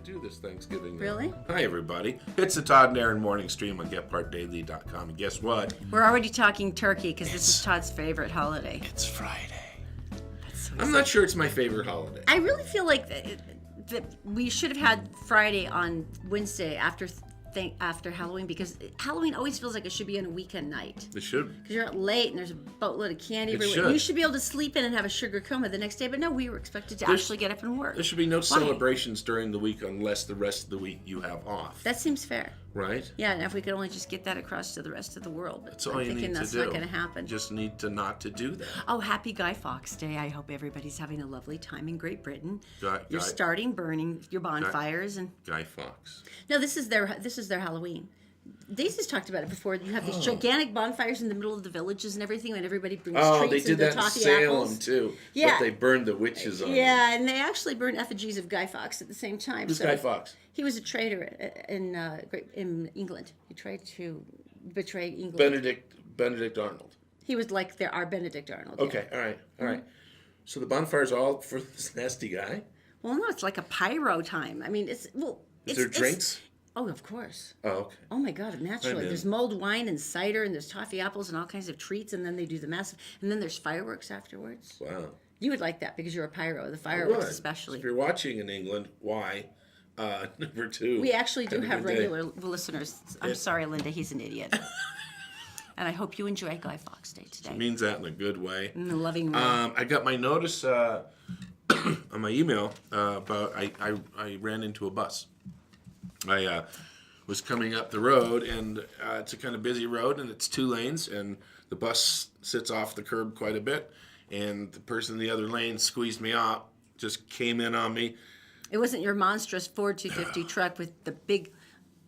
do this Thanksgiving. Really? Hi, everybody. It's the Todd and Erin morning stream on GetPartDaily.com. And guess what? We're already talking turkey because this is Todd's favorite holiday. It's Friday. That's so I'm not sure it's my favorite holiday. I really feel like that we should have had Friday on Wednesday after Halloween, because Halloween always feels like it should be on a weekend night. It should. Because you're out late and there's a boatload of candy everywhere. Should. You should be able to sleep in and have a sugar coma the next day, but no, we were expected to actually get up and work. There should be no celebrations during the week unless the rest of the week you have off. That seems fair. Right? Yeah, and if we could only just get that across to the rest of the world. But That's all you need to do. that's not going to happen. Just need to not to do that. Oh, happy Guy Fawkes Day. I hope everybody's having a lovely time in Great Britain. You're Guy- starting burning your bonfires. Guy Fawkes. No, this is their Halloween. Daisy's talked about it before. You have these gigantic bonfires in the middle of the villages and everything, and everybody brings treats they did and their that in toffee Salem apples. too. Yeah. But they burned the witches on them. Yeah, and they actually burned effigies of Guy Fawkes at the same time. Who's Guy Fawkes? He was a traitor in England. He tried to betray England. Benedict Arnold. He was like our Benedict Arnold. Okay, yeah. all right. So the bonfire's all for this nasty guy? Well, no, it's like a pyro time. I mean, Is there drinks? Oh, of course. Oh, okay. Oh my God, naturally. There's mulled wine and cider, and there's toffee apples and all kinds of treats, and then they do the massive, and then there's fireworks afterwards. Wow. You would like that because you're a pyro, the fireworks especially. If you're watching in England, why? Number two. We actually do have a good day. regular listeners. I'm sorry, Linda, he's an idiot. And I hope you enjoy Guy Fawkes Day today. It means that in a good way. In a loving way. I got my notice on my email about I ran into a bus. I was coming up the road, and it's a kind of busy road, and it's 2 lanes, and the bus sits off the curb quite a bit, and the person in the other lane squeezed me out, just came in on me. It wasn't your monstrous Ford 250 truck with the big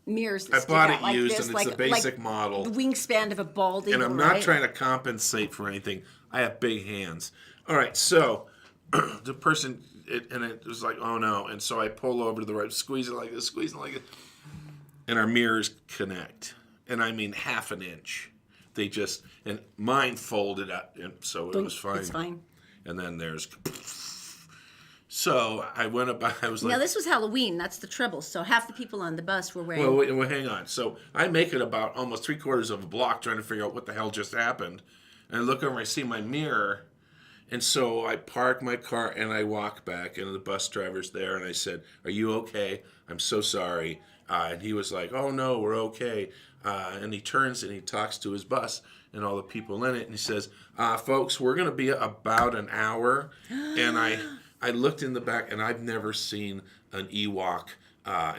mirrors that I stick bought out it like used, this, and it's the basic like model. The wingspan of a bald eagle, And I'm not right? trying to compensate for anything. I have big hands. All right, so the person, it was like, oh no. And so I pull over to the right, squeeze it like this, and our mirrors connect. And I mean half an inch. They just, and mine folded up, and so it was fine. It's fine. And then there's, so I went up, I was like. Now this was Halloween, that's the trouble. So half the people on the bus were wearing. Well, hang on. So I make it about almost 3/4 of a block trying to figure out what the hell just happened. And I look over, I see my mirror. And so I park my car and I walk back, and the bus driver's there, and I said, "Are you okay? I'm so sorry." And he was like, "Oh no, we're okay." And he turns and he talks to his bus and all the people in it, and he says, "Folks, we're going to be about an hour." And I looked in the back, and I've never seen an Ewok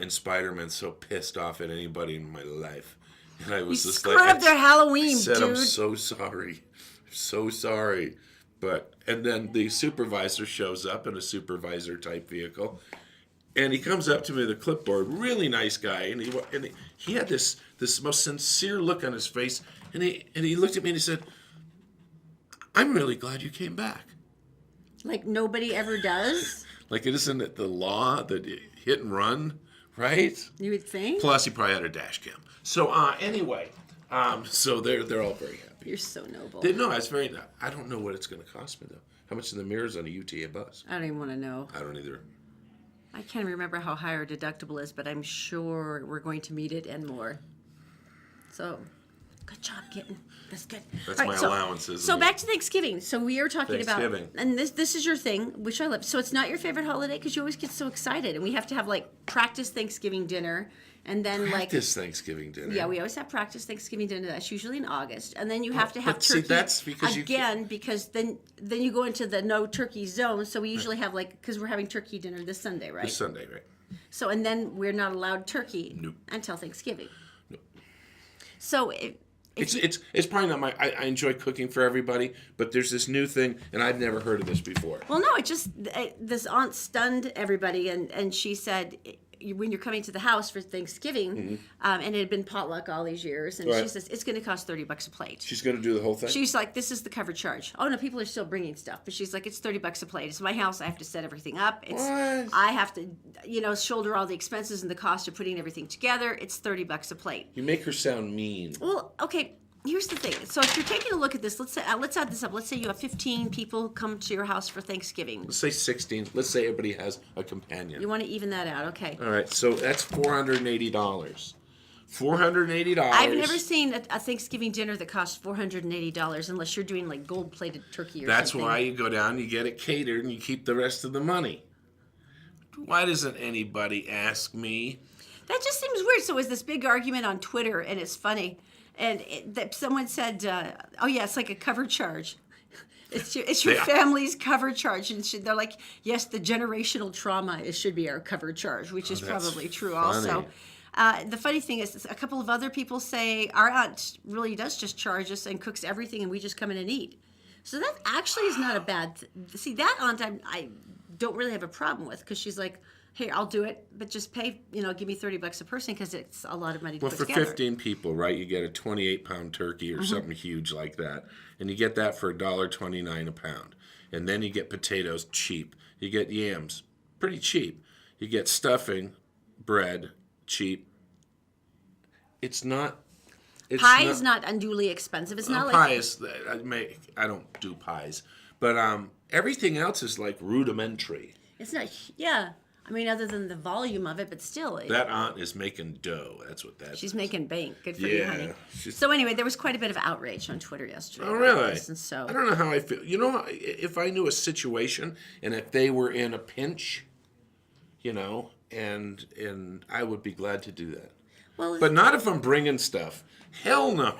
in Spider-Man so pissed off at anybody in my life. And I was just like, up their Halloween, I said, dude. "I'm so sorry. I'm so sorry." And then the supervisor shows up in a supervisor type vehicle, and he comes up to me with a clipboard, really nice guy, and he had this most sincere look on his face, and he looked at me and he said, "I'm really glad you came back." Like nobody ever does? Like, it isn't it the law that you hit and run, right? You would think? Plus, he probably had a dash cam. So anyway, so they're all very happy. You're so noble. No, it's very. I don't know what it's going to cost me though. How much are the mirrors on a UTA bus? I don't even want to know. I don't either. I can't remember how high our deductible is, but I'm sure we're going to meet it and more. So, good job, kitten. That's good. That's my allowance, isn't So it? back to Thanksgiving. So we are talking about, Thanksgiving. and this is your thing, which I love. So it's not your favorite holiday because you always get so excited, and we have to have like practice Thanksgiving dinner, and then Practice Thanksgiving dinner. Yeah, we always have practice Thanksgiving dinner. That's usually in August, and then you have to have but turkey see, that's because because then you go into the no turkey zone. So we usually have because we're having turkey dinner this Sunday, right? This Sunday, right? So and then we're not allowed turkey Nope. until Thanksgiving. Nope. So It's probably not I enjoy cooking for everybody, but there's this new thing, and I've never heard of this before. well, no, this aunt stunned everybody, and she said, when you're coming to the house for Thanksgiving, and it had been potluck all these years, and she says it's going to cost $30 a plate. She's going to do the whole thing? She's like, this is the covered charge. Oh no, people are still bringing stuff, but she's like, it's $30 a plate. It's my house. I have to set everything up. What? I have to, shoulder all the expenses and the cost of putting everything together. It's $30 a plate. You make her sound mean. Well, okay. here's the thing. So if you're taking a look at this, let's add this up. Let's say you have 15 people come to your house for Thanksgiving. Let's say 16. Let's say everybody has a companion. You want to even that out, okay? All right, so that's $480. $480. I've never seen a Thanksgiving dinner that costs $480 unless you're doing like gold-plated turkey or That's something. why you go down, you get it catered, and you keep the rest of the money. Why doesn't anybody ask me? That just seems weird. So it was this big argument on Twitter, and it's funny. And that someone said, "Oh yeah, it's like a cover charge. It's your family's cover charge." And they're like, "Yes, the generational trauma should be our cover charge," which is probably true funny. also. The funny thing is, a couple of other people say our aunt really does just charge us and cooks everything, and we just come in and eat. So that actually is not a bad. See, that aunt I don't really have a problem with, because she's like, "Hey, I'll do it, but just pay, give me $30 a person, because it's a lot of money to Well, put for together." 15 people, right, you get a 28-pound turkey or something huge like that. And you get that for $1.29 a pound. And then you get potatoes cheap. You get yams, pretty cheap. You get stuffing, bread, cheap. It's not... Pie is not unduly expensive. It's not pie like... is... I don't do pies. But everything else is like rudimentary. It's not... Yeah. I mean, other than the volume of it, but still. That aunt is making dough. That's what that She's is. making bank. Good for you, honey. she's- So anyway, there was quite a bit of outrage on Twitter yesterday. Oh, about really? this, and so... I don't know how I feel. If I knew a situation and if they were in a pinch, and I would be glad to do that. Well, But not if I'm bringing stuff. Hell no.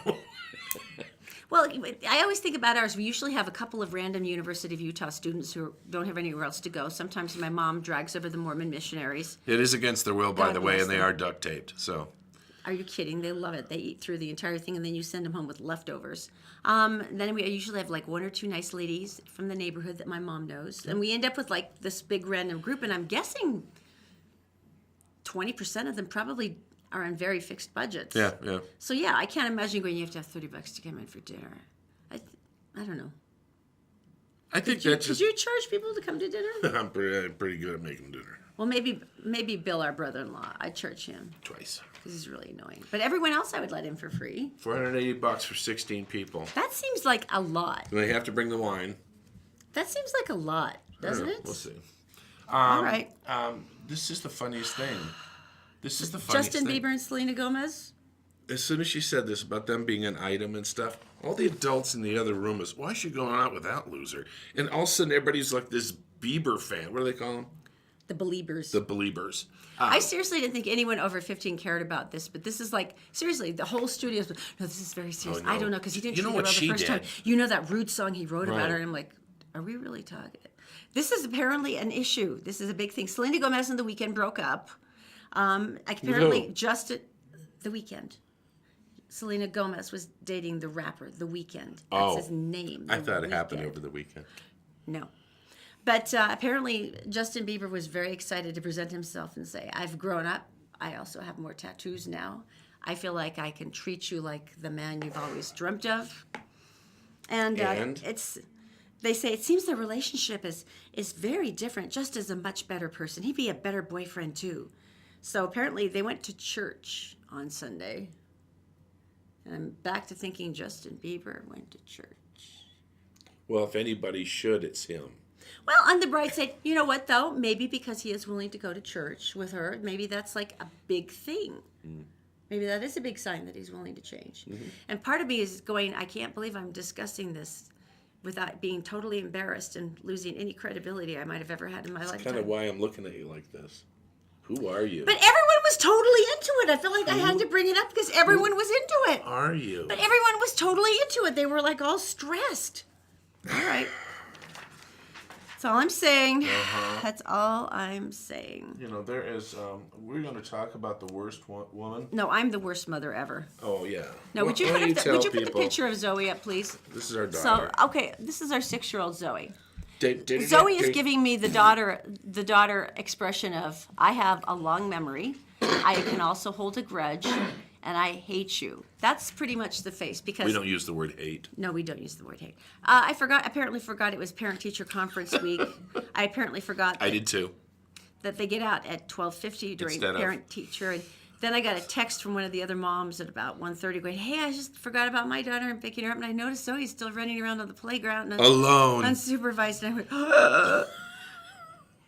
Well, I always think about ours. We usually have a couple of random University of Utah students who don't have anywhere else to go. Sometimes my mom drags over the Mormon missionaries. It is against their will, by God the way, bless and they them. are duct taped. So Are you kidding? They love it. They eat through the entire thing, and then you send them home with leftovers. Then we usually have like one or two nice ladies from the neighborhood that my mom knows. And we end up with like this big random group, and I'm guessing 20% of them probably are on very fixed budgets. yeah. So yeah, I can't imagine going, you have to have $30 to come in for dinner. I don't know. I think Could that's just. you charge people to come to dinner? I'm pretty good at making dinner. Well, maybe Bill, our brother-in-law, I'd charge him Twice. because he's really annoying. But everyone else I would let in for free. $480 for 16 people. That seems like a lot. And they have to bring the wine. That seems like a lot, doesn't it? We'll see. All right. This is the funniest thing. This is the funniest Justin thing. Bieber and Selena Gomez. As soon as she said this about them being an item and stuff, all the adults in the other room is, why is she going out with that loser? And all of a sudden, everybody's like this Bieber fan. What do they call them? The Beliebers. The Beliebers. I seriously didn't think anyone over 15 cared about this, but this is like, seriously, the whole studio's, no, this is very serious. Oh, no. I don't know, because he didn't You know treat her what well the she first time. did? You know that rude song he wrote about Right. her, and I'm like, are we really talking? This is apparently an issue. This is a big thing. Selena Gomez and The Weeknd broke up. Apparently, Who? just at The Weeknd. Selena Gomez was dating the rapper, The Weeknd. That's his name. I The thought it happened Weeknd. over the weekend. No. But apparently, Justin Bieber was very excited to present himself and say, I've grown up. I also have more tattoos now. I feel like I can treat you like the man you've always dreamt of. And? They say it seems their relationship is very different, just as a much better person. He'd be a better boyfriend, too. So apparently, they went to church on Sunday. And I'm back to thinking Justin Bieber went to church. Well, if anybody should, it's him. Well, on the bright side, you know what, though? Maybe because he is willing to go to church with her, maybe that's like a big thing. Maybe that is a big sign that he's willing to change. And part of me is going, I can't believe I'm discussing this without being totally embarrassed and losing any credibility I might have ever had in my That's lifetime. kind of why I'm looking at you like this. Who are you? But everyone was totally into it. I feel like I had to bring it up because everyone was into it. Are you? But everyone was totally into it. They were like all stressed. All right. That's all I'm saying. That's all I'm saying. There is, we're going to talk about the worst woman. No, I'm the worst mother ever. Oh, yeah. No, would you Why put, don't would you put the people? picture of Zoe up, please? This is our So, daughter. okay, this is our 6-year-old Zoe. Zoe is Zoe giving me the daughter expression of, I have a long memory, I can also hold a grudge, and I hate you. That's pretty much the face, because... We don't use the word hate. No, we don't use the word hate. Apparently forgot it was parent-teacher conference week. I apparently forgot I did too. that they get out at 12:50 during Instead of. parent-teacher. And Then I got a text from one of the other moms at about 1:30 going, hey, I just forgot about my daughter and picking her up. And I noticed Zoe's still running around on the playground. Alone. Unsupervised. And I went,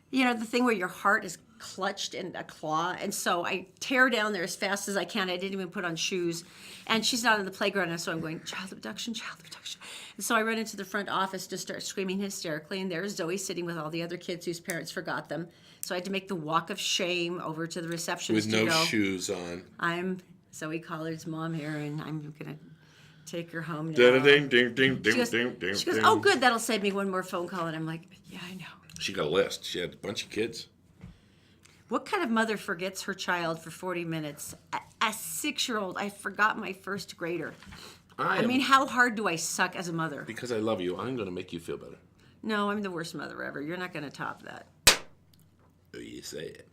you know, the thing where your heart is clutched in a claw. And so I tear down there as fast as I can. I didn't even put on shoes. And she's not in the playground. And so I'm going, child abduction, child abduction. And so I run into the front office to start screaming hysterically. And there's Zoe sitting with all the other kids whose parents forgot them. So I had to make the walk of shame over to the receptionist. With no shoes on. I'm Zoe Collard's mom, Erin. I'm going to take her home now. Ding, ding, ding, ding, ding, ding. She goes, oh, good. That'll save me one more phone call. And I'm like, yeah, I know. She got a list. She had a bunch of kids. What kind of mother forgets her child for 40 minutes? A 6-year-old. I forgot my first grader. I mean, how hard do I suck as a mother? Because I love you, I'm going to make you feel better. No, I'm the worst mother ever. You're not going to top that. Oh, you say it.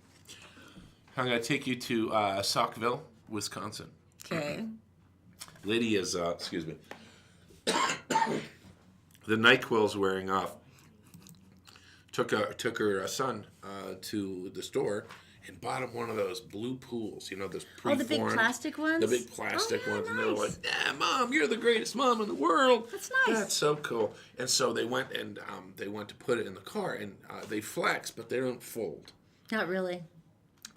I'm going to take you to Saukville, Wisconsin. Okay. Lady is, excuse me. The NyQuil's wearing off. Took her son to the store and bought him one of those blue pools. You know, those preformed. Oh, the big plastic ones? The big plastic ones. Nice. And they were like, yeah, Mom, you're the greatest mom in the world. That's nice. That's so cool. And so they went to put it in the car, and they flex, but they don't fold. Not really.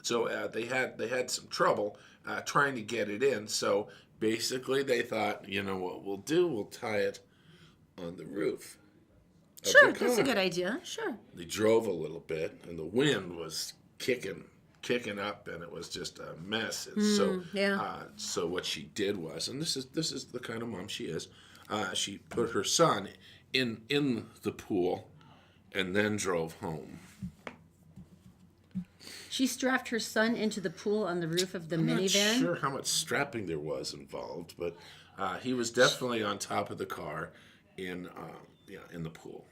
So they had some trouble trying to get it in. So basically they thought, you know what we'll do? We'll tie it on the roof. Sure, that's a good idea. Sure. They drove a little bit, and the wind was kicking up, and it was just a mess. And so what she did was, and this is the kind of mom she is, she put her son in the pool, and then drove home. She strapped her son into the pool on the roof of the minivan. I'm not sure how much strapping there was involved, but he was definitely on top of the car in the pool.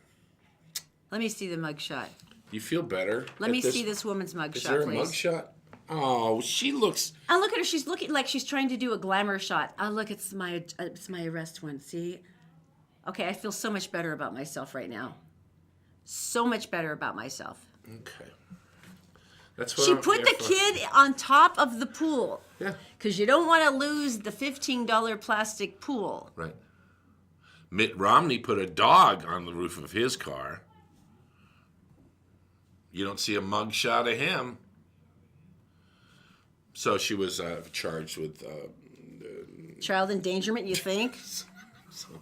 Let me see the mugshot. You feel better? Let me see this woman's mugshot, please. Is there a mugshot? Oh, she looks... Oh, look at her. She's looking like she's trying to do a glamour shot. Oh, look, it's my arrest one. See? Okay, I feel so much better about myself right now. So much better about myself. Okay. That's what she I'm put the kid on top of the pool. Yeah. Because you don't want to lose the $15 plastic pool. Right. Mitt Romney put a dog on the roof of his car. You don't see a mug shot of him. So she was charged with... child endangerment, you think? Something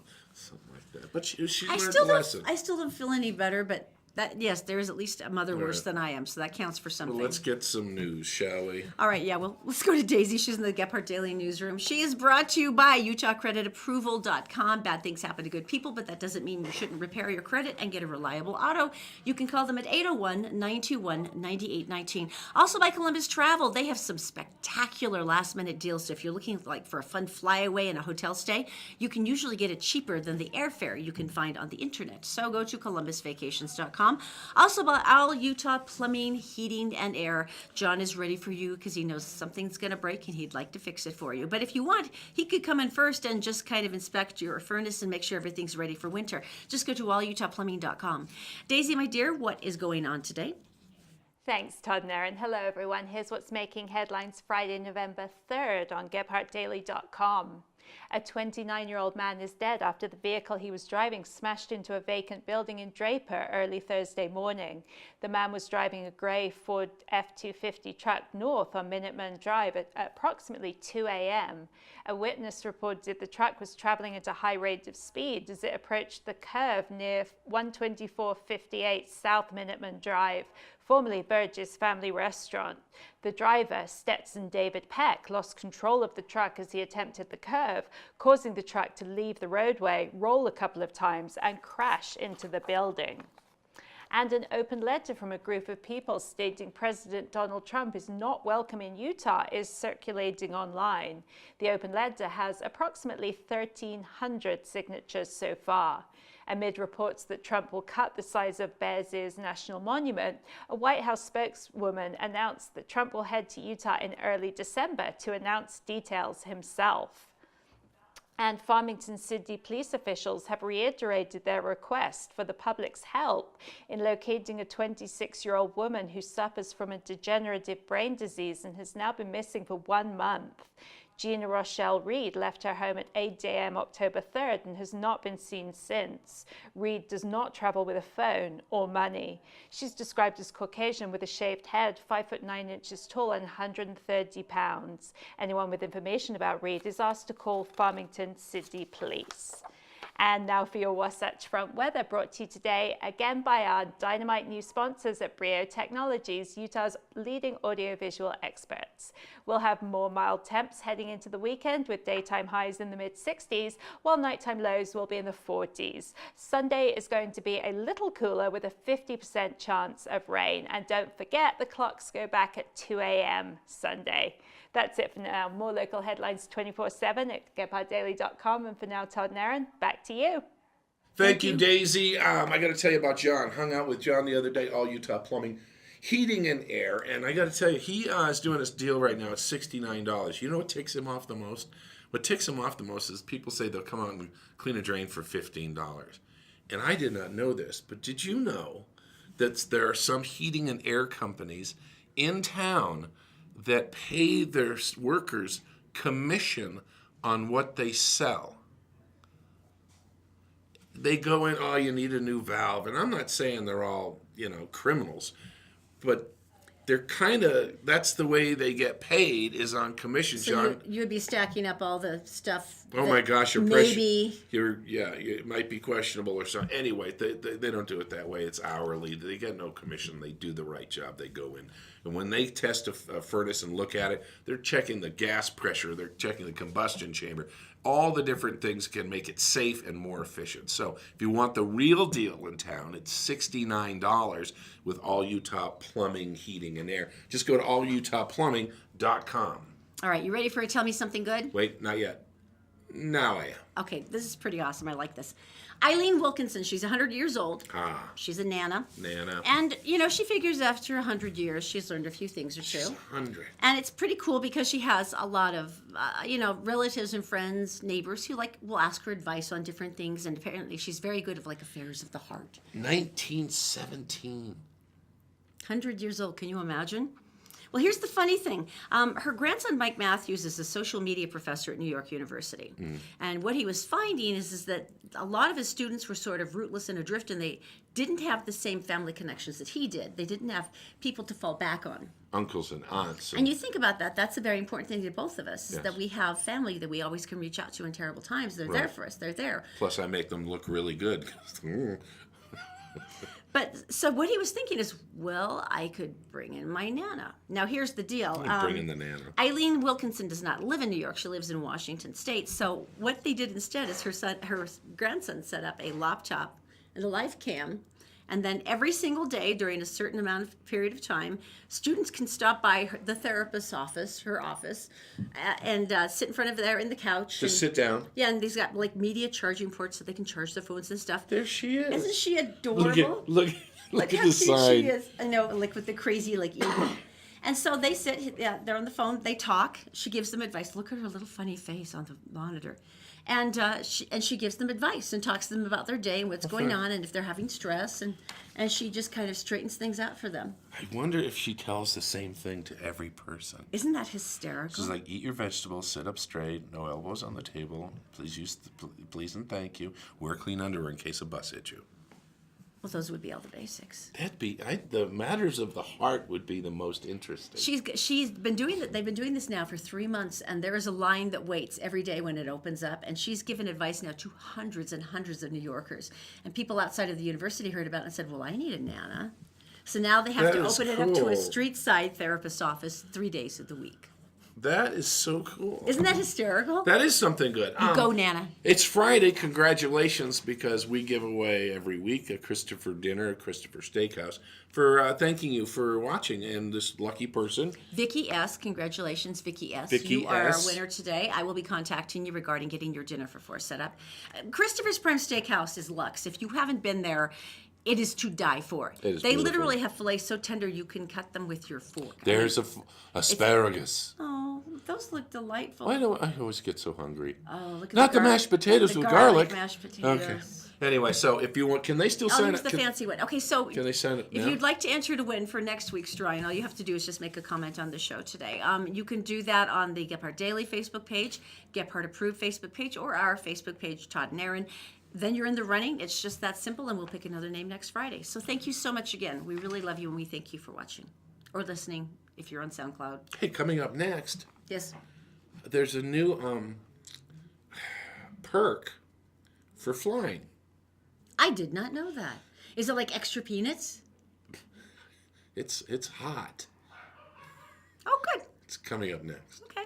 like that. But she I learned still the lesson. I still don't feel any better, but yes, there is at least a mother worse than I am, so that counts for something. Well, let's get some news, shall we? All right, yeah, well, let's go to Daisy. She's in the Gephardt Daily Newsroom. She is brought to you by UtahCreditApproval.com. Bad things happen to good people, but that doesn't mean you shouldn't repair your credit and get a reliable auto. You can call them at 801-921-9819. Also by Columbus Travel. They have some spectacular last-minute deals, so if you're looking for a fun flyaway and a hotel stay, you can usually get it cheaper than the airfare you can find on the internet. So go to ColumbusVacations.com. Also by All Utah Plumbing, Heating, and Air. John is ready for you because he knows something's going to break and he'd like to fix it for you. But if you want, he could come in first and just kind of inspect your furnace and make sure everything's ready for winter. Just go to allutahplumbing.com. Daisy, my dear, what is going on today? Thanks, Todd and Erin. Hello, everyone. Here's what's making headlines Friday, November 3rd on GephartDaily.com. A 29-year-old man is dead after the vehicle he was driving smashed into a vacant building in Draper early Thursday morning. The man was driving a grey Ford F-250 truck north on Minuteman Drive at approximately 2 a.m. A witness reported the truck was traveling at a high rate of speed as it approached the curve near 12458 South Minuteman Drive, formerly Burgess Family Restaurant. The driver, Stetson David Peck, lost control of the truck as he attempted the curve, causing the truck to leave the roadway, roll a couple of times, and crash into the building. And an open letter from a group of people stating President Donald Trump is not welcome in Utah is circulating online. The open letter has approximately 1,300 signatures so far. Amid reports that Trump will cut the size of Bears Ears National Monument, a White House spokeswoman announced that Trump will head to Utah in early December to announce details himself. And Farmington City police officials have reiterated their request for the public's help in locating a 26-year-old woman who suffers from a degenerative brain disease and has now been missing for 1 month. Gina Rochelle Reed left her home at 8 a.m. October 3rd and has not been seen since. Reed does not travel with a phone or money. She's described as Caucasian with a shaved head, 5'9" tall and 130 pounds. Anyone with information about Reed is asked to call Farmington City Police. And now for your Wasatch Front weather, brought to you today again by our Dynamite new sponsors at Brio Technologies, Utah's leading audiovisual experts. We'll have more mild temps heading into the weekend with daytime highs in the mid-60s, while nighttime lows will be in the 40s. Sunday is going to be a little cooler with a 50% chance of rain. And don't forget, the clocks go back at 2 a.m. Sunday. That's it for now. More local headlines 24/7 at GephartDaily.com. And for now, Todd and Erin, back to you. Thank you, Daisy. I got to tell you about John. Hung out with John the other day, All Utah Plumbing, Heating and Air. And I got to tell you, he is doing this deal right now at $69. You know what ticks him off the most? What ticks him off the most is people say they'll come out and clean a drain for $15. And I did not know this, but did you know that there are some heating and air companies in town that pay their workers commission on what they sell? They go in, oh, you need a new valve. And I'm not saying they're all, criminals, but they're kind of, that's the way they get paid is on commission, So John. you would be stacking up all the stuff. Oh my gosh, maybe it might be questionable or something. Anyway, they don't do it that way. It's hourly. They get no commission. They do the right job. They go in. And when they test a furnace and look at it, they're checking the gas pressure. They're checking the combustion chamber. All the different things can make it safe and more efficient. So if you want the real deal in town, it's $69 with All Utah Plumbing, Heating, and Air. Just go to allutahplumbing.com. All right, you ready for a Tell Me Something Good? Wait, not yet. Now I am. Okay, this is pretty awesome. I like this. Eileen Wilkinson, she's 100 years old. Ah. She's a Nana. Nana. And, she figures after 100 years, she's learned a few things or two. She's 100. And it's pretty cool because she has a lot of, relatives and friends, neighbors who, will ask her advice on different things. And apparently she's very good at, affairs of the heart. 1917. 100 years old, can you imagine? Well, here's the funny thing. Her grandson, Mike Matthews, is a social media professor at New York University. And what he was finding is that a lot of his students were sort of rootless and adrift, and they didn't have the same family connections that he did. They didn't have people to fall back on. Uncles and aunts. And you think about that, that's a very important thing to both of us, is Yes. that we have family that we always can reach out to in terrible times. They're there for us. They're there. Plus, I make them look really good. But so what he was thinking is, well, I could bring in my Nana. Now, here's the deal. Bring in the Nana. Eileen Wilkinson does not live in New York. She lives in Washington State. So what they did instead is her grandson set up a laptop and a live cam. And then every single day during a certain period of time, students can stop by the therapist's office, her office, and sit in front of there in the couch. Just sit down. Yeah, and they've got media charging ports so they can charge their phones and stuff. There she is. Isn't she adorable? Look at how the cute side. she is. I know, with the crazy eagle. And so they sit, they're on the phone, they talk. She gives them advice. Look at her little funny face on the monitor. And she gives them advice and talks to them about their day and what's going on and if they're having stress. And she just kind of straightens things out for them. I wonder if she tells the same thing to every person. Isn't that hysterical? She's like, eat your vegetables, sit up straight, no elbows on the table. Please and thank you. Wear clean underwear in case a bus hits you. Well, those would be all the basics. The matters of the heart would be the most interesting. She's been doing that. They've been doing this now for 3 months, and there is a line that waits every day when it opens up. And she's given advice now to hundreds and hundreds of New Yorkers. And people outside of the university heard about it and said, "Well, I need a Nana." So now they have That to is open it up to a cool. street side therapist's office 3 days of the week. That is so cool. Isn't that hysterical? That is something good. Go, Nana. It's Friday. Congratulations, because we give away every week a Christopher dinner at Christopher Steakhouse for thanking you for watching. And this lucky person, Vicky S. Congratulations, Vicky S. Vicky You are S. our winner today. I will be contacting you regarding getting your dinner for 4 set up. Christopher's Prime Steakhouse is luxe. If you haven't been there, it is to die for. It is They beautiful. literally have fillets so tender you can cut them with your fork. there's asparagus. Oh, Oh, those look delightful. Why do I always get so hungry? Oh, look at Not the mashed potatoes the with garlic. Mashed potatoes. Okay. Anyway, so if you want, can they still Oh, sign here's up? the fancy one. Okay, so Can they sign it if now? you'd like to enter to win for next week's drawing, all you have to do is just make a comment on the show today. You can do that on the Gephardt Daily Facebook page, Gephardt Approved Facebook page, or our Facebook page, Todd and Erin. Then you're in the running. It's just that simple, and we'll pick another name next Friday. So thank you so much again. We really love you, and we thank you for watching or listening if you're on SoundCloud. Hey, coming up next, Yes. there's a new perk for flying. I did not know that. Is it like extra peanuts? It's hot. Oh, good. It's coming up next. Okay.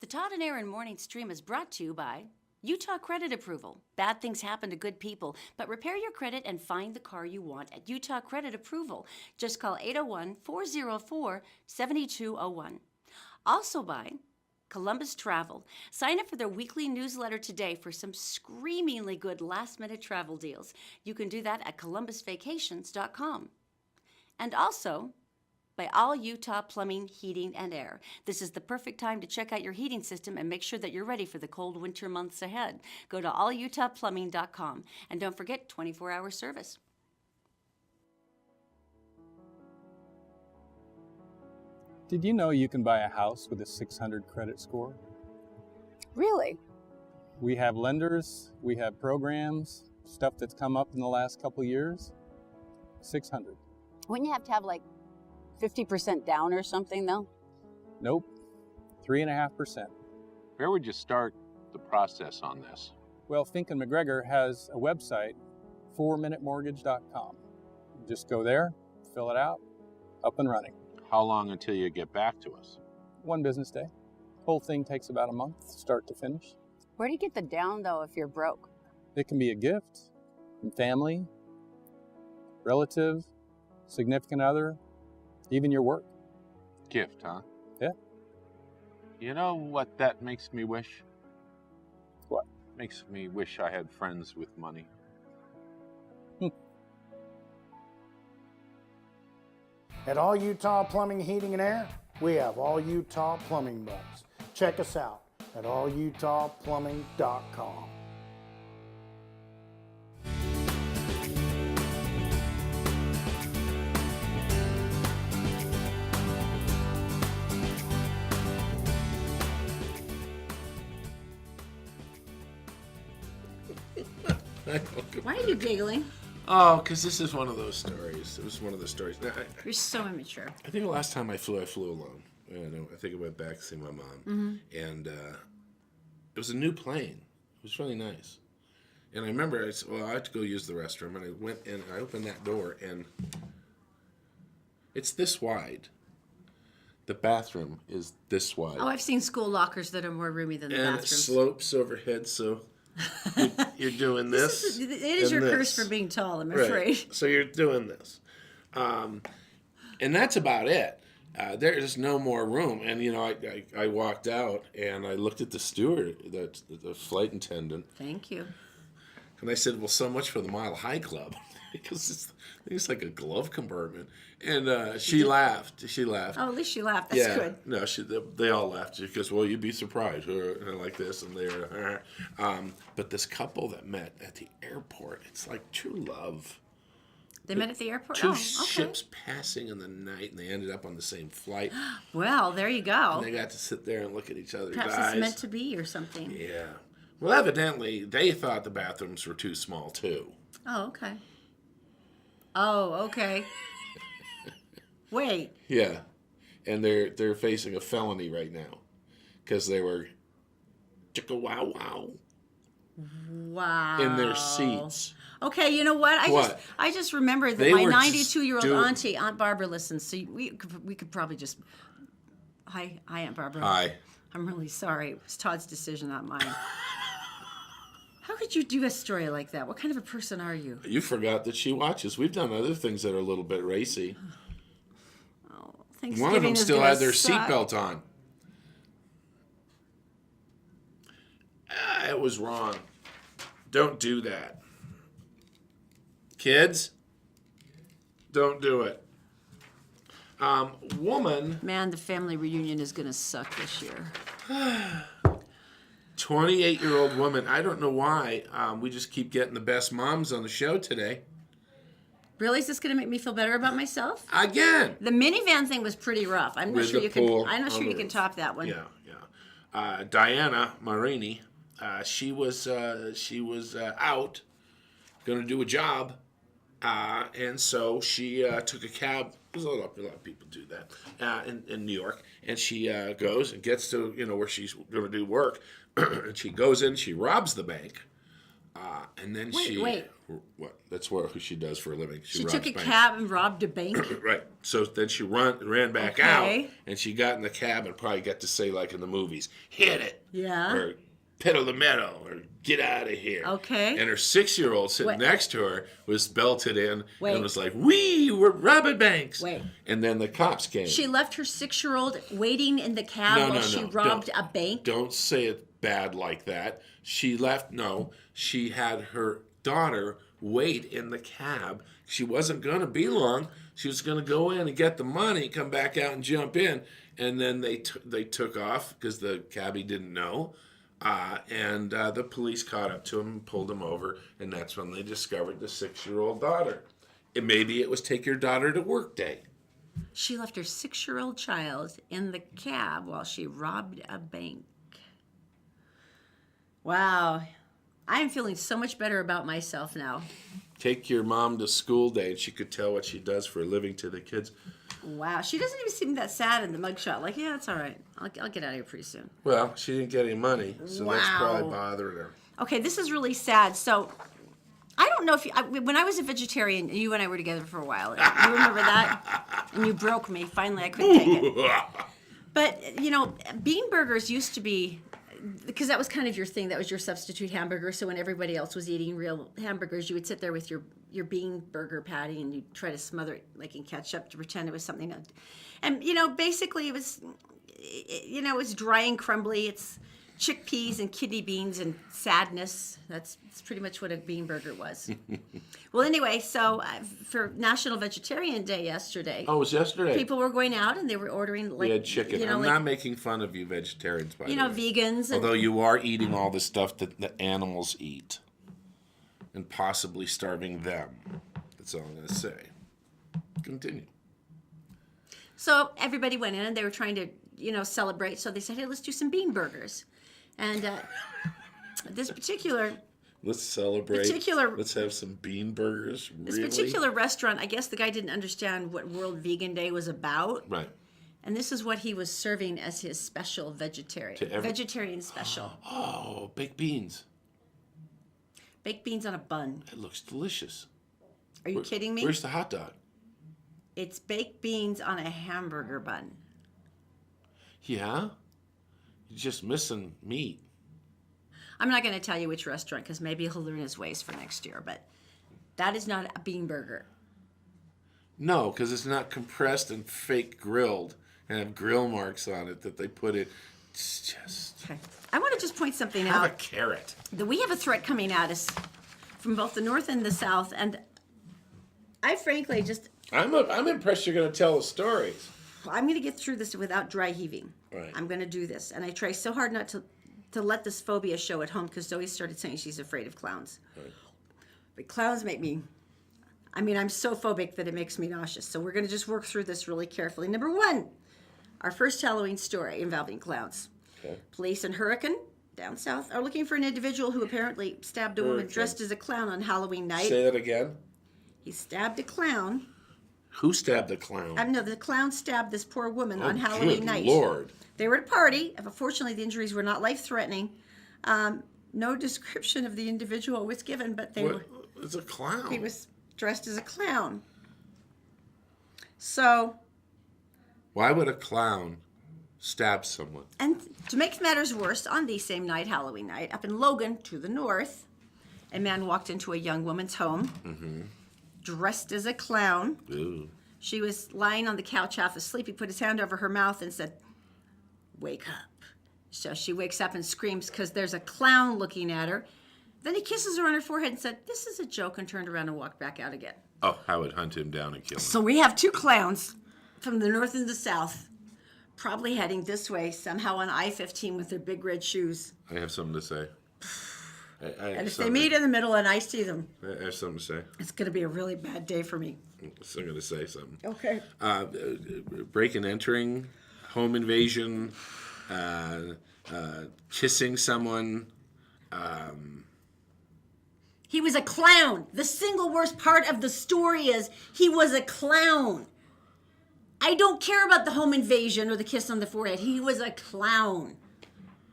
The Todd and Erin Morning Stream is brought to you by Utah Credit Approval. Bad things happen to good people, but repair your credit and find the car you want at Utah Credit Approval. Just call 801-404-7201. Also by Columbus Travel. Sign up for their weekly newsletter today for some screamingly good last-minute travel deals. You can do that at columbusvacations.com. And also by All Utah Plumbing, Heating, and Air. This is the perfect time to check out your heating system and make sure that you're ready for the cold winter months ahead. Go to allutahplumbing.com and don't forget 24-hour service. Did you know you can buy a house with a 600 credit score? Really? We have lenders, we have programs, stuff that's come up in the last couple years. 600. Wouldn't you have to have like 50% down or something though? Nope. 3.5%. Where would you start the process on this? Well, Fink and McGregor has a website, 4minutemortgage.com. Just go there, fill it out, up and running. How long until you get back to us? 1 business day. Whole thing takes about a month, start to finish. Where do you get the down though if you're broke? It can be a gift from family, relative, significant other, even your work. Gift, huh? Yeah. You know what that makes me wish? What? Makes me wish I had friends with money. At All Utah Plumbing, Heating, and Air, we have All Utah Plumbing Bugs. Check us out at allutahplumbing.com. Why are you giggling? Oh, because this is one of those stories. It was one of those stories. Now, You're so immature. I think the last time I flew alone. I think I went back to see my mom, and it was a new plane. It was really nice. And I remember I said, well, I had to go use the restroom, and I went in, I opened that door, and it's this wide. The bathroom is this wide. Oh, I've seen school lockers that are more roomy than the and it bathrooms. slopes overhead, so you're doing this. It is and your curse this. for being tall, I'm Right. afraid. So you're doing this. And that's about it. There's no more room. And, I walked out and I looked at the steward, the flight attendant, Thank you. and I said, well, so much for the Mile High Club. Because it's like a glove compartment. And she laughed. She laughed. Oh, at least you laughed. That's good. No, they all laughed. She goes, well, you'd be surprised. And like this, and they're, but this couple that met at the airport, it's like true love. They met at the airport? Two Oh, okay. ships passing in the night, and they ended up on the same flight. Well, there you go. And they got to sit there and look at each other's Perhaps eyes. it's meant to be or something. Yeah. Well, evidently, they thought the bathrooms were too small, too. Oh, okay. Oh, okay. Wait. Yeah. And they're facing a felony right now because they were chicka wow wow Wow. in their seats. Okay, you know what? What? I just remembered that They my were 92-year-old doing- auntie, Aunt Barbara, listens. So we could probably just. Hi, Aunt Barbara. Hi. I'm really sorry. It was Todd's decision, not mine. How could you do a story like that? What kind of a person are you? You forgot that she watches. We've done other things that are a little bit racy. Oh, Thanksgiving One of them is still gonna had their suck. seatbelt on. It was wrong. Don't do that. Kids, don't do it. Woman, Man, the family reunion is going to suck this year. 28-year-old woman. I don't know why. We just keep getting the best moms on the show today. Really? Is this going to make me feel better about myself? Again. The minivan thing was pretty rough. I'm not With sure the you pool can. I'm not on sure the you can roof. top that one. Yeah. Diana Marini, she was out, going to do a job, and so she took a cab. There's a lot of people do that in New York, and she goes and gets to where she's going to do work, and she goes in, she robs the bank, and then Wait. What? That's who she does for a living. She robs took a banks. cab and robbed a bank. Right. So then she ran back Okay. out, and she got in the cab and probably got to say, like in the movies, hit it. Yeah. Or pedal the metal, or get out of here. Okay. And her 6-year-old sitting Wait. next to her was belted in Wait. and was like, we're robbing banks. Wait. And then the cops came. She left her 6-year-old waiting in the cab while she robbed a bank. Don't say it bad like that. She left, she had her daughter wait in the cab. She wasn't going to be long. She was going to go in and get the money, come back out and jump in. And then they took off because the cabbie didn't know. And the police caught up to him and pulled him over. And that's when they discovered the 6-year-old daughter. Maybe it was take your daughter to work day. She left her 6-year-old child in the cab while she robbed a bank. Wow. I am feeling so much better about myself now. Take your mom to school day and she could tell what she does for a living to the kids. Wow. She doesn't even seem that sad in the mugshot. Like, yeah, it's all right. I'll get out of here pretty soon. Well, she didn't get any money, so that's Wow. probably bothering her. Okay, this is really sad. So, I don't know if when I was a vegetarian, you and I were together for a while. You remember that? And you broke me. Finally, I couldn't take it. But, bean burgers used to be, because that was kind of your thing. That was your substitute hamburger. So when everybody else was eating real hamburgers, you would sit there with your bean burger patty and you'd try to smother it like in ketchup to pretend it was something else. And, basically it was dry and crumbly. It's chickpeas and kidney beans and sadness. That's pretty much what a bean burger was. Well, anyway, so for National Vegetarian Day yesterday, Oh, it was yesterday. people were going out and they were ordering like We had chicken. I'm like, not making fun of you vegetarians, by the way. vegans. And, Although you are eating all the stuff that the animals eat. And possibly starving them. That's all I'm going to say. Continue. so everybody went in and they were trying to, celebrate. So they said, hey, let's do some bean burgers. And this particular Let's celebrate. Particular- Let's have some bean burgers. This particular restaurant, I guess the guy didn't understand what World Vegan Day was about. Right. And this is what he was serving as his special vegetarian special. Oh, baked beans. Baked beans on a bun. It looks delicious. Are you kidding me? Where's the hot dog? It's baked beans on a hamburger bun. Yeah? You're just missing meat. I'm not going to tell you which restaurant because maybe he'll learn his ways for next year, but that is not a bean burger. No, because it's not compressed and fake grilled and have grill marks on it that they put it. It's just... Okay. I want to just point something Have a out. carrot. That we have a threat coming at us from both the north and the south, and I frankly I'm impressed you're going to tell the stories. I'm going to get through this without dry heaving. Right. I'm going to do this, and I try so hard not to let this phobia show at home because Zoe started saying she's afraid of clowns. Right. But clowns make me. I'm so phobic that it makes me nauseous. So we're going to just work through this really carefully. Number one, our first Halloween story involving clowns. Okay. Police in Hurricane, down south, are looking for an individual who apparently stabbed a woman Hurricane. dressed as a clown on Halloween night. Say that again. He stabbed a clown. Who stabbed the clown? No, the clown stabbed this poor woman on Halloween good night. Lord. They were at a party. Fortunately, the injuries were not life-threatening. No description of the individual was given, but It's a clown. he was dressed as a clown. So, Why would a clown stab someone? and to make matters worse, on the same night, Halloween night, up in Logan to the north, a man walked into a young woman's home, dressed as a clown. Ooh. She was lying on the couch half asleep. He put his hand over her mouth and said, "Wake up." So she wakes up and screams because there's a clown looking at her. Then he kisses her on her forehead and said, "This is a joke," and turned around and walked back out again. Oh, I would hunt him down and kill him. So we have two clowns from the north and the south, probably heading this way, somehow on I-15 with their big red shoes. I have something to say. And if they meet in the middle and I see them, I have something to say. it's going to be a really bad day for me. So I'm going to say something. Okay. Break and entering, home invasion, kissing someone. He was a clown. The single worst part of the story is he was a clown. I don't care about the home invasion or the kiss on the forehead. He was a clown.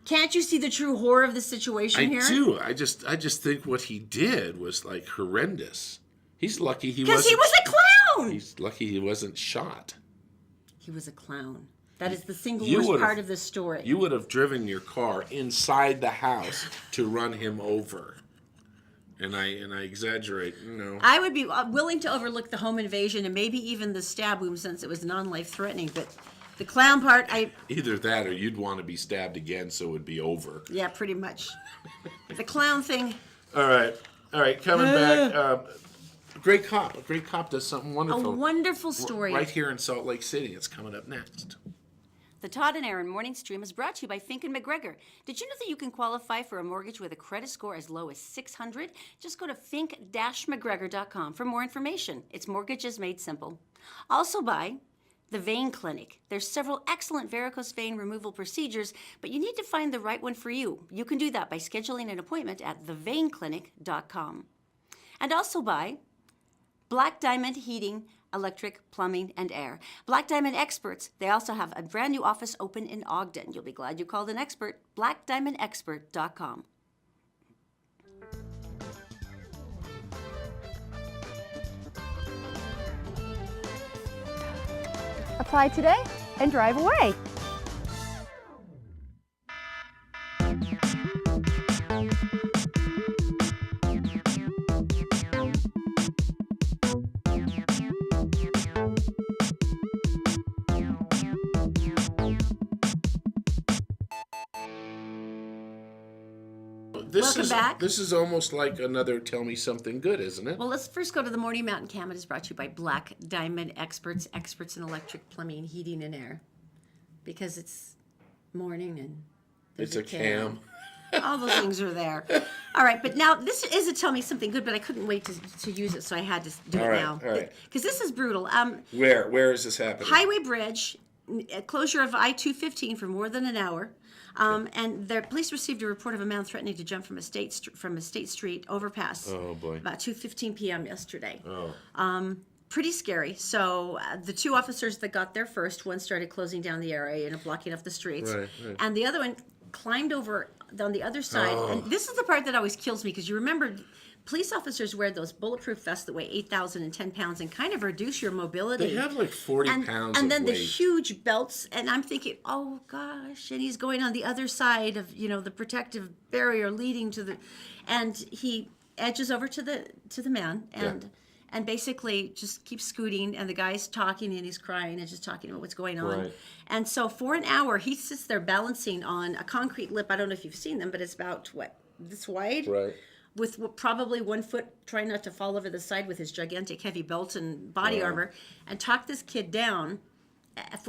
Can't you see the true horror of the situation here? I do. I just think what he did was like horrendous. He's lucky he Because wasn't. he was a clown. He's lucky he wasn't shot. He was a clown. That is the single You worst would've- part of the story. You would have driven your car inside the house to run him over. And I exaggerate, I would be willing to overlook the home invasion and maybe even the stab wound since it was non-life threatening, but the clown part, Either that or you'd want to be stabbed again so it would be over. yeah, pretty much. The clown thing, All right, coming back. Great Cop. A Great Cop does something a wonderful. wonderful story. Right here in Salt Lake City. It's coming up next. The Todd and Erin Morning Stream is brought to you by Fink and McGregor. Did you know that you can qualify for a mortgage with a credit score as low as 600? Just go to fink-mcgregor.com for more information. It's mortgages made simple. Also by the Vein Clinic. There's several excellent varicose vein removal procedures, but you need to find the right one for you. You can do that by scheduling an appointment at theveinclinic.com. And also by Black Diamond Heating, Electric, Plumbing, and Air. Black Diamond Experts, they also have a brand new office open in Ogden. You'll be glad you called an expert. BlackDiamondExpert.com. Apply today and drive away. Welcome back. This is almost like another Tell Me Something Good, isn't it? Well, let's first go to the Morning Mountain Cam. It is brought to you by Black Diamond Experts, experts in electric, plumbing, heating, and air. Because it's morning and there's It's a cam. All those things are there. All right, but now this is a Tell Me Something Good, but I couldn't wait to use it, so I had to do All it right, now. all right. Because this is brutal. Where is this happening? Highway bridge, closure of I-215 for more than an hour. And the police received a report of a man threatening to jump from a state street overpass. Oh, boy. About 2:15 p.m. yesterday. Oh. Pretty scary. So the two officers that got there first, one started closing down the area and blocking off the streets, Right. and the other one climbed over on the other side. And this is the part that always kills me because you remember. Police officers wear those bulletproof vests that weigh 8,010 pounds and kind of reduce your mobility. They have like 40 pounds and of then the weight. huge belts, and I'm thinking, oh gosh, and he's going on the other side of the protective barrier leading to the, and he edges over to the man and basically just keeps scooting, and the guy's talking and he's crying and just talking about what's going on. Right. And so for an hour he sits there balancing on a concrete lip. I don't know if you've seen them, but it's about this wide. Right. With probably 1 foot, trying not to fall over the side with his gigantic heavy belt and body armor, and talk this kid down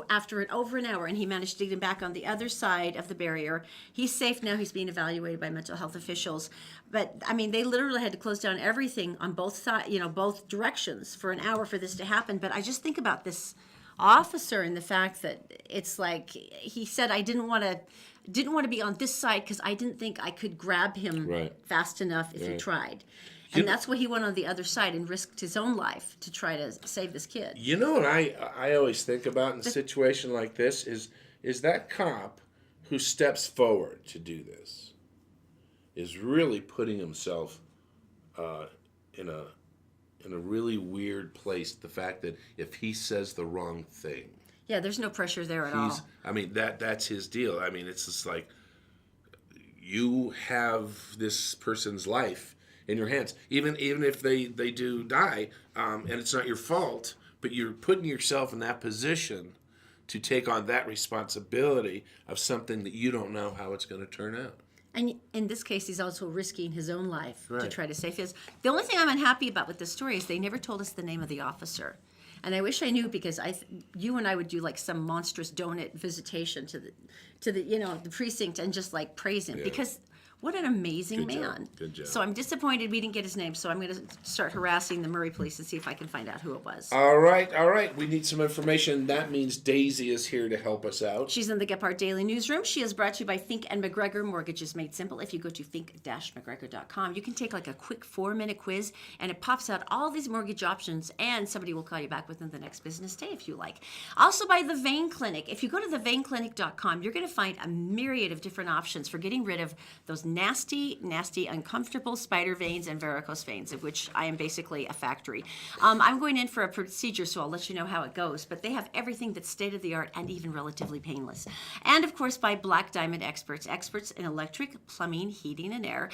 after over an hour, and he managed to get him back on the other side of the barrier. He's safe now. He's being evaluated by mental health officials. But, I mean, they literally had to close down everything on both sides, both directions for an hour for this to happen. But I just think about this officer and the fact that it's like he said, I didn't want to be on this side because I didn't think I could grab him fast enough if he tried. And that's why he went on the other side and risked his own life to try to save this kid. You know what I always think about in a situation like this is that cop who steps forward to do this is really putting himself in a really weird place. The fact that if he says the wrong thing, yeah, there's no pressure there at all. I mean that's his deal. I mean, it's just like you have this person's life in your hands, even if they do die, and it's not your fault, but you're putting yourself in that position to take on that responsibility of something that you don't know how it's going to turn out. And in this case, he's also risking his own life to Right. try to save his. The only thing I'm unhappy about with this story is they never told us the name of the officer. And I wish I knew, because you and I would do like some monstrous donut visitation to the the precinct and just like praise him, because what an amazing Good job. man. Good job. So I'm disappointed we didn't get his name. So I'm going to start harassing the Murray police and see if I can find out who it was. All right. We need some information. That means Daisy is here to help us out. She's in the Gephardt Daily Newsroom. She is brought to you by Fink and McGregor. Mortgages Made Simple. If you go to fink-mcgregor.com, you can take like a quick 4-minute quiz, and it pops out all these mortgage options, and somebody will call you back within the next business day if you like. Also by the Vein Clinic. If you go to theveinclinic.com, you're going to find a myriad of different options for getting rid of those nasty, uncomfortable spider veins and varicose veins, of which I am basically a factory. I'm going in for a procedure, so I'll let you know how it goes, but they have everything that's state-of-the-art and even relatively painless. And of course by Black Diamond Experts in electric, plumbing, heating, and air.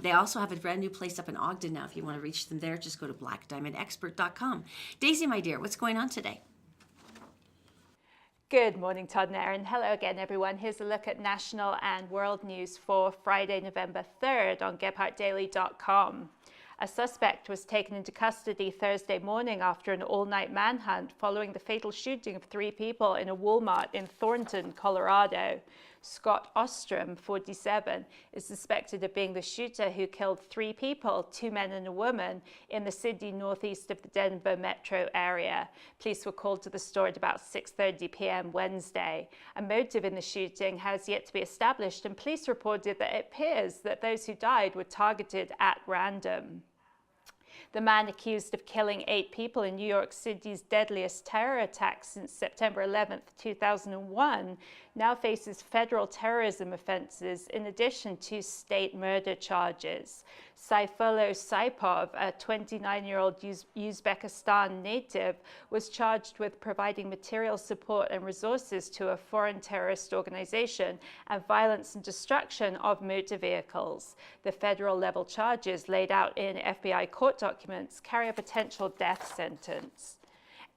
They also have a brand new place up in Ogden now. If you want to reach them there, just go to blackdiamondexpert.com. Daisy, my dear, what's going on today? Good morning, Todd and Erin. Hello again, everyone. Here's a look at national and world news for Friday, November 3rd on GephartDaily.com. A suspect was taken into custody Thursday morning after an all-night manhunt following the fatal shooting of 3 people in a Walmart in Thornton, Colorado. Scott Ostrom, 47, is suspected of being the shooter who killed 3 people, 2 men and a woman, in the city northeast of the Denver metro area. Police were called to the store at about 6:30 p.m. Wednesday. A motive in the shooting has yet to be established, and police reported that it appears that those who died were targeted at random. The man accused of killing 8 people in New York City's deadliest terror attack since September 11th, 2001, now faces federal terrorism offenses in addition to state murder charges. Saifullo Saipov, a 29-year-old Uzbekistan native, was charged with providing material support and resources to a foreign terrorist organization and violence and destruction of motor vehicles. The federal-level charges laid out in FBI court documents carry a potential death sentence.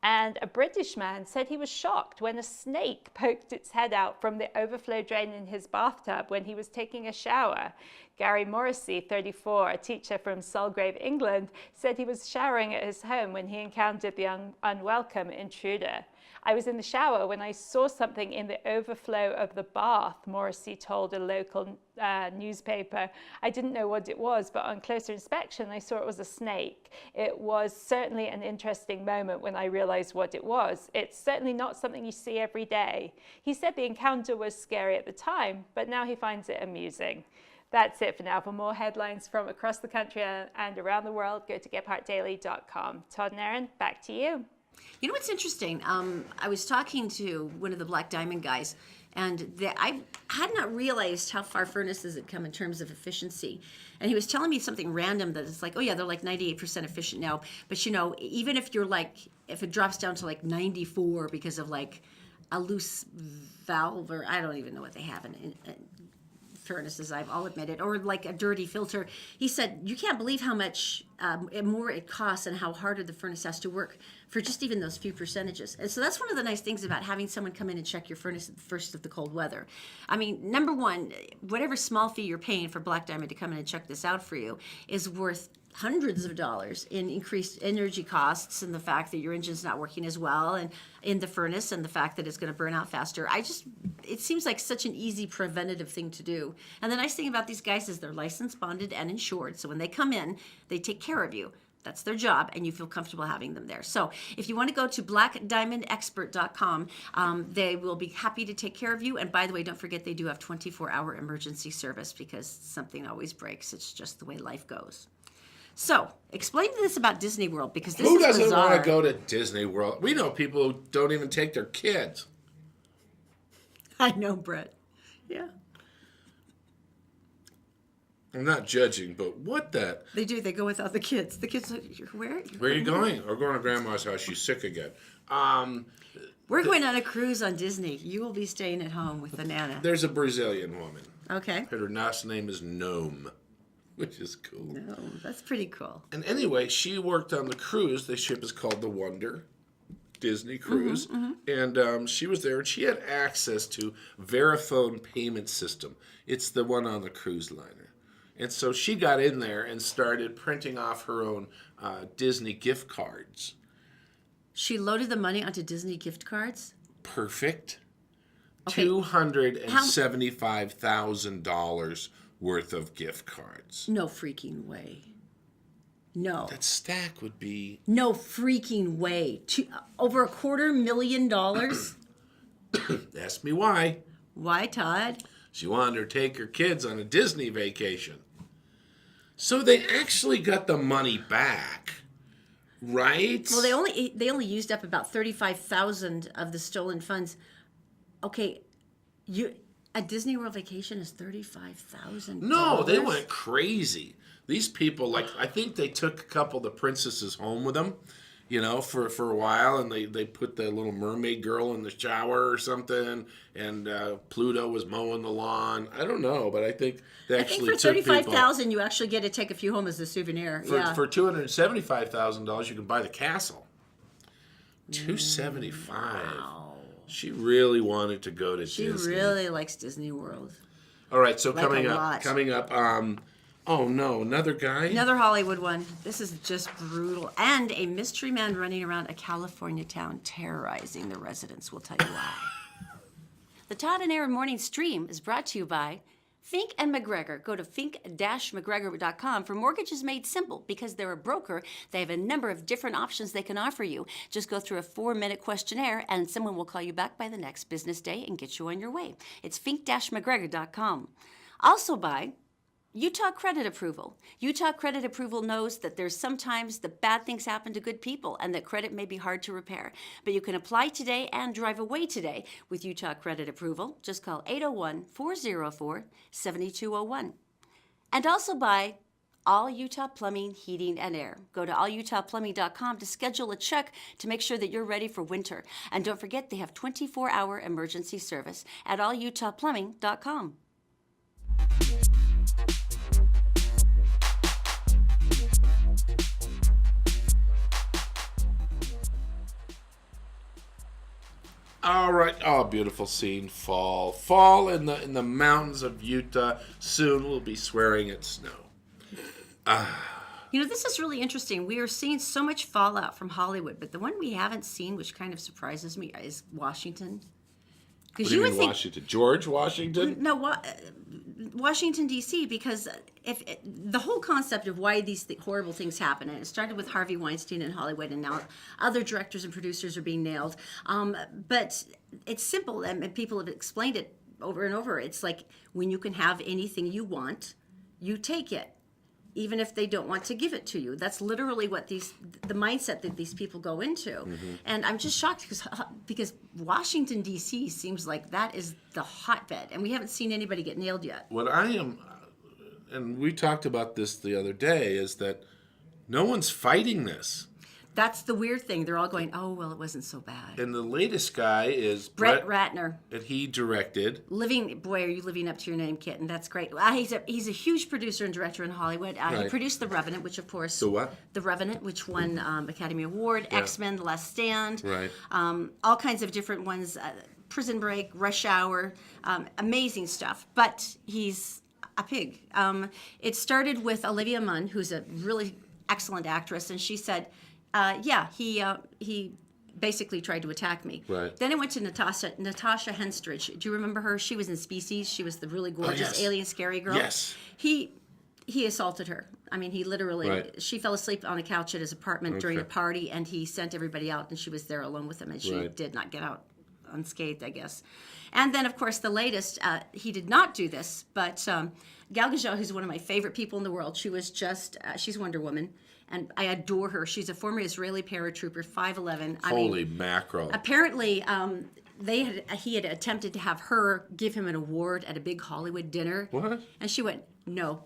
And a British man said he was shocked when a snake poked its head out from the overflow drain in his bathtub when he was taking a shower. Gary Morrissey, 34, a teacher from Sulgrave, England, said he was showering at his home when he encountered the unwelcome intruder. I was in the shower when I saw something in the overflow of the bath, Morrissey told a local newspaper. I didn't know what it was, but on closer inspection, I saw it was a snake. It was certainly an interesting moment when I realized what it was. It's certainly not something you see every day. He said the encounter was scary at the time, but now he finds it amusing. That's it for now. For more headlines from across the country and around the world, go to GephartDaily.com. Todd and Erin, back to you. You know what's interesting? I was talking to one of the Black Diamond guys, and I had not realized how far furnaces had come in terms of efficiency. And he was telling me something random that it's like, oh yeah, they're like 98% efficient now. But even if if it drops down to like 94 because of like a loose valve, or I don't even know what they have in furnaces, I'll admit it, or like a dirty filter. He said, you can't believe how much more it costs and how harder the furnace has to work for just even those few percentages. And so that's one of the nice things about having someone come in and check your furnace at the first of the cold weather. I mean, number one, whatever small fee you're paying for Black Diamond to come in and check this out for you is worth hundreds of dollars in increased energy costs, and the fact that your engine's not working as well and in the furnace, and the fact that it's going to burn out faster. It seems like such an easy preventative thing to do. And the nice thing about these guys is they're licensed, bonded, and insured. So when they come in, they take care of you. That's their job, and you feel comfortable having them there. So if you want to go to blackdiamondexpert.com, they will be happy to take care of you. And by the way, don't forget they do have 24-hour emergency service, because something always breaks. It's just the way life goes. So, explain this about Disney World, because this is bizarre. Who doesn't want to go to Disney World? We know people who don't even take their kids. I know, Brett. Yeah. I'm not judging, but what the? They do. They go without the kids. The kids, where? Where are you going? We're going to Grandma's house. She's sick again. We're going on a cruise on Disney. You will be staying at home with the Nana. There's a Brazilian woman. Okay. Her last name is Gnome, which is cool. No, that's pretty cool. And anyway, she worked on the cruise. The ship is called the Wonder Disney Cruise. And she was there, and she had access to Verifone payment system. It's the one on the cruise liner. And so she got in there and started printing off her own Disney gift cards. She loaded the money onto Disney gift cards? Perfect. Okay. $275,000 worth of gift cards. No freaking way. No. That stack would be... No freaking way. Over $250,000? Ask me why. Why, Todd? She wanted to take her kids on a Disney vacation. So they actually got the money back, right? Well, they only used up about 35,000 of the stolen funds. Okay, a Disney World vacation is $35,000. No, they went crazy. These people, I think they took a couple of the princesses home with them, for a while, and they put the little mermaid girl in the shower or something, and Pluto was mowing the lawn. I don't know, but I think they actually for took people. $35,000, you actually get to take a few home as a souvenir. For $275,000, you can buy the castle. $275,000. Wow. She really wanted to go to She Disney. really likes Disney World. All right, so Like coming a up, lot. oh no, another guy? Another Hollywood one. This is just brutal. And a mystery man running around a California town terrorizing the residents. We'll tell you why. The Todd and Erin Morning Stream is brought to you by Fink and McGregor. Go to fink-mcgregor.com for mortgages made simple. Because they're a broker, they have a number of different options they can offer you. Just go through a 4-minute questionnaire and someone will call you back by the next business day and get you on your way. It's fink-mcgregor.com. Also by Utah Credit Approval. Utah Credit Approval knows that there's sometimes the bad things happen to good people and that credit may be hard to repair. But you can apply today and drive away today with Utah Credit Approval. Just call 801-404-7201. And also by All Utah Plumbing, Heating, and Air. Go to allutahplumbing.com to schedule a check to make sure that you're ready for winter. And don't forget, they have 24-hour emergency service at allutahplumbing.com. All right. Oh, beautiful scene. Fall in the mountains of Utah. Soon we'll be swearing at snow. This is really interesting. We are seeing so much fallout from Hollywood, but the one we haven't seen, which kind of surprises me, is Washington. What Because do you would mean think Washington? George Washington? no, Washington D.C. Because the whole concept of why these horrible things happen, and it started with Harvey Weinstein in Hollywood, and now other directors and producers are being nailed. But it's simple, and people have explained it over and over. It's like when you can have anything you want, you take it, even if they don't want to give it to you. That's literally what the mindset that these people go into. Mm-hmm. And I'm just shocked because Washington, D.C. seems like that is the hotbed, and we haven't seen anybody get nailed yet. What I am, and we talked about this the other day, is that no one's fighting this. That's the weird thing. They're all going, oh, well, it wasn't so bad. And the latest guy is Brett Ratner. And he directed. Boy, are you living up to your name, kitten. That's great. He's a huge producer and director in Hollywood. Right. He produced The Revenant, which, of course... The what? The Revenant, which won Academy Award, yeah. X-Men, The Last Stand. Right. All kinds of different ones. Prison Break, Rush Hour. Amazing stuff. But he's a pig. It started with Olivia Munn, who's a really excellent actress, and she said... he basically tried to attack me. Right. Then it went to Natasha Henstridge. Do you remember her? She was in Species. She was the really gorgeous yes. alien scary girl. Yes. He assaulted her. I mean, he literally, right. She fell asleep on a couch at his apartment during a party, and he sent everybody out, and she was there alone with him, and she did not get out unscathed, I guess. And then, of course, the latest, he did not do this, but Gal Gadot, who's one of my favorite people in the world, she was just, she's Wonder Woman. And I adore her. She's a former Israeli paratrooper, 5'11". Holy mackerel. Apparently, he had attempted to have her give him an award at a big Hollywood dinner. What? And she went, no.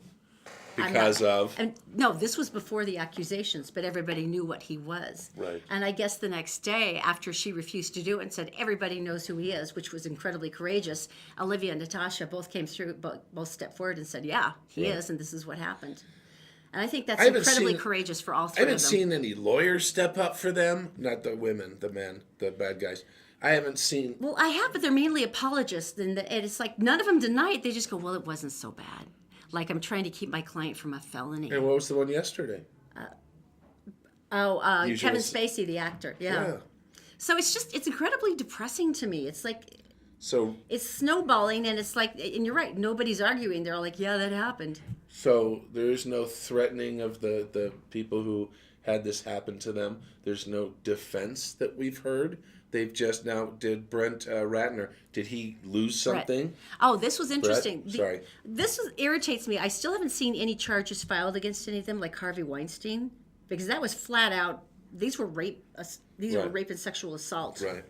Because of? And no, this was before the accusations, but everybody knew what he was. Right. And I guess the next day, after she refused to do it and said, everybody knows who he is, which was incredibly courageous, Olivia and Natasha both came through, both stepped forward and said, yeah, he is, and this is what happened. And I think that's incredibly courageous for all three of them. I haven't seen any lawyers step up for them. Not the women, the men, the bad guys. I haven't seen... Well, I have, but they're mainly apologists. And it's like none of them deny it. They just go, well, it wasn't so bad. Like I'm trying to keep my client from a felony. And what was the one yesterday? Oh, Usual Kevin s- Spacey, the actor. Yeah. So it's incredibly depressing to me. It's like So it's snowballing, and it's like, and you're right. Nobody's arguing. They're all like, yeah, that happened. So there's no threatening of the people who had this happen to them. There's no defense that we've heard. They've just now, did Brent Ratner, did he lose something? Oh, this was interesting. Sorry. Irritates me. I still haven't seen any charges filed against any of them, like Harvey Weinstein, because that was flat out. These were rape. These were Right. rape and sexual assault. Right.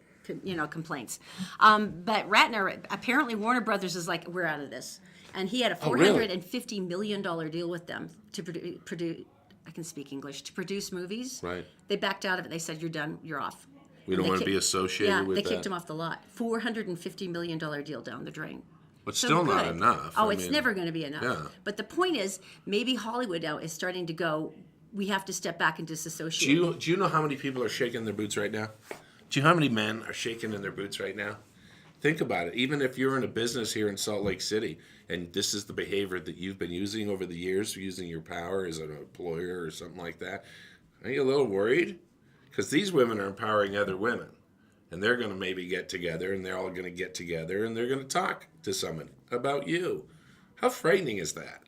Complaints. But Ratner, apparently Warner Brothers is like, we're out of this, and he had a $450 million deal with them to produce. I can speak English, to produce movies. Right. They backed out of it. They said, you're done. You're off. We don't They want to kick- be associated with they that. kicked him off the lot. $450 million deal down the drain. But So still not good. enough. Oh, I it's mean, never going to be enough. yeah. But the point is, maybe Hollywood now is starting to go, we have to step back and disassociate. Do you know how many people are shaking their boots right now? Do you know how many men are shaking in their boots right now? Think about it. Even if you're in a business here in Salt Lake City, and this is the behavior that you've been using over the years, using your power as an employer or something like that, are you a little worried? Because these women are empowering other women. And they're going to maybe get together, and they're all going to get together, and they're going to talk to someone about you. How frightening is that?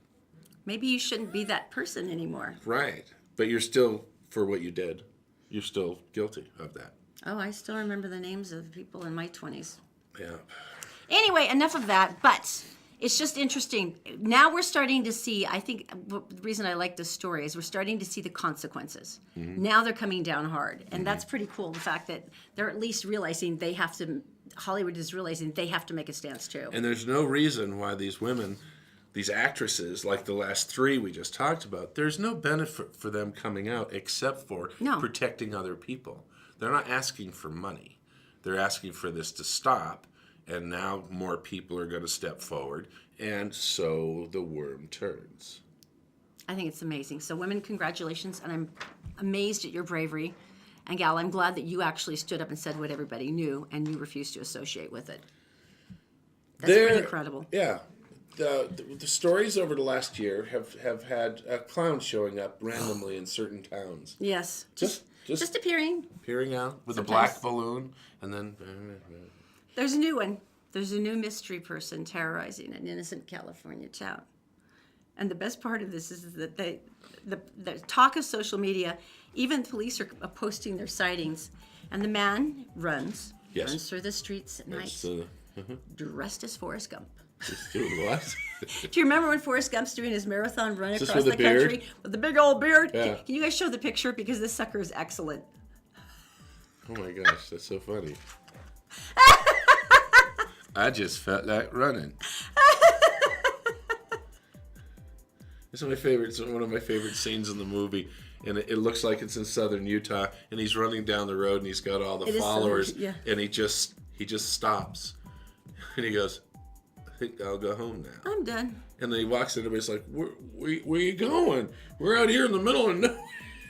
Maybe you shouldn't be that person anymore. Right. But you're still, for what you did, you're still guilty of that. Oh, I still remember the names of the people in my 20s. Yeah. Anyway, enough of that, but it's just interesting. Now we're starting to see, I think the reason I like this story is we're starting to see the consequences. Now they're coming down hard. And that's pretty cool, the fact that they're at least realizing they have to, Hollywood is realizing they have to make a stance too. And there's no reason why these women, these actresses, like the last three we just talked about, there's no benefit for them coming out except for No. protecting other people. They're not asking for money. They're asking for this to stop. And now more people are going to step forward. And so the worm turns. I think it's amazing. So women, congratulations, and I'm amazed at your bravery. And gal, I'm glad that you actually stood up and said what everybody knew, and you refused to associate with it. That's pretty incredible. Yeah. The stories over the last year have had clowns showing up randomly in certain towns. Yes. Just appearing. peering out with Sometimes. a black balloon, and then... There's a new one. There's a new mystery person terrorizing an innocent California town. And the best part of this is that the talk of social media, even police are posting their sightings, and the man runs through the streets at night, dressed as Forrest Gump. Doing what? Do you remember when Forrest Gump's doing his marathon run Is this across with the a beard? country with the big old beard? Yeah. Can you guys show the picture? Because this sucker is excellent. Oh my gosh, that's so funny. I just felt like running. It's one of my favorite scenes in the movie, and it looks like it's in southern Utah, and he's running down the road, and he's got all the It is followers, yeah. and he just stops, and he goes, "I think I'll go home now." I'm done. And then he walks in, and everybody's like, "Where you going? We're out here in the middle of nowhere."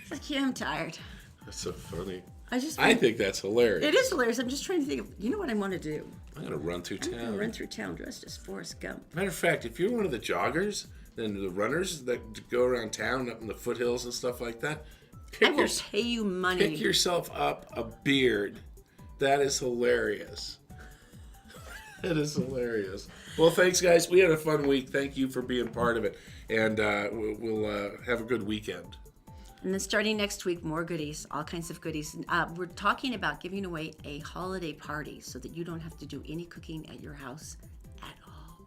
It's like, yeah, I'm tired. That's so funny. I think that's hilarious. It is hilarious. I'm just trying to think of, you know what I want to do? I'm gonna run through I'm going town. to run through town dressed as Forrest Gump. Matter of fact, if you're one of the joggers, then the runners that go around town up in the foothills and stuff like that, I will pay you money. pick yourself up a beard. That is hilarious. That is hilarious. Well, thanks, guys. We had a fun week. Thank you for being part of it. And we'll have a good weekend. And then starting next week, more goodies, all kinds of goodies. We're talking about giving away a holiday party so that you don't have to do any cooking at your house at all.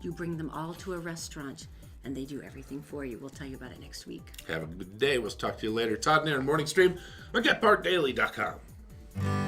You bring them all to a restaurant and they do everything for you. We'll tell you about it next week. Have a good day. We'll talk to you later. Todd and Erin, Morning Stream on GetPartDaily.com.